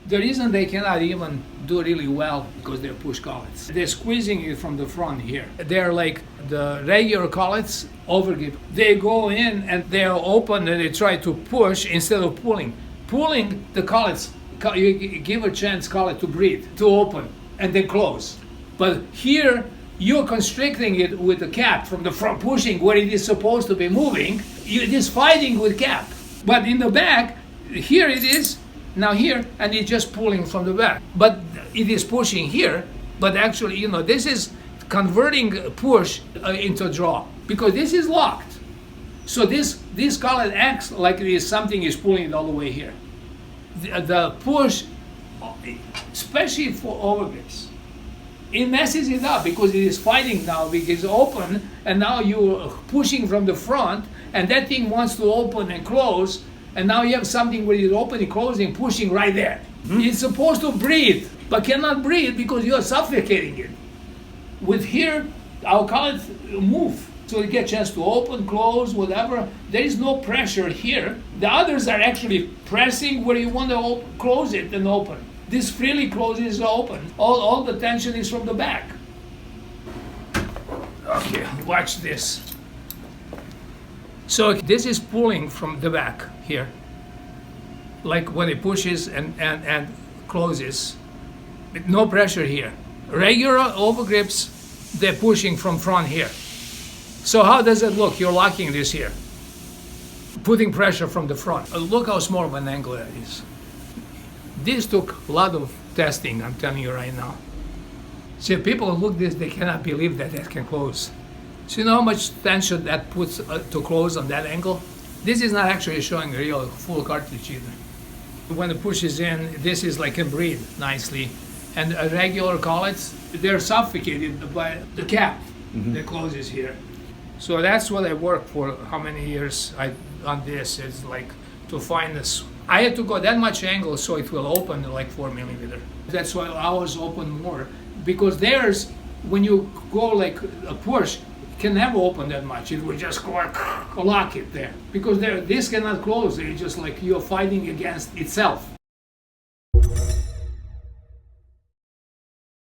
The reason they cannot even do really well because they're push collets. They're squeezing it from the front here. They're like the regular collets overgrip. They go in and they're open and they try to push instead of pulling. Pulling the collets, you give a chance collet to breathe, to open, and then close. But here, you're constricting it with the cap from the front, pushing where it is supposed to be moving. It is fighting with cap. But in the back, here it is, now here, and it's just pulling from the back. But it is pushing here, but actually, this is converting push into draw, because this is locked. So this collet acts like it is something is pulling it all the way here. The push, especially for overgrips, it messes it up because it is fighting now, because it's open, and now you're pushing from the front, and that thing wants to open and close, and now you have something where it's opening, closing, pushing right there. It's supposed to breathe, but cannot breathe because you are suffocating it. With here, our collets move, so you get a chance to open, close, whatever. There is no pressure here. The others are actually pressing where you want to close it and open. This freely closes open. All the tension is from the back. Okay, watch this. So this is pulling from the back here. Like when it pushes and closes. No pressure here. Regular overgrips, they're pushing from front here. So how does it look? You're locking this here. Putting pressure from the front. Look how small of an angle that is. This took a lot of testing, I'm telling you right now. See, people look at this, they cannot believe that can close. So you know how much tension that puts to close on that angle? This is not actually showing a real full cartridge either. When it pushes in, this is like can breathe nicely. And regular collets, they're suffocated by the cap that closes here. So that's what I worked for how many years on this. It's like to find this. I had to go that much angle so it will open like 4 millimeter. That's why ours open more, because theirs, when you go like a push, can never open that much. It will just go lock it there, because this cannot close. It's just like you're fighting against itself.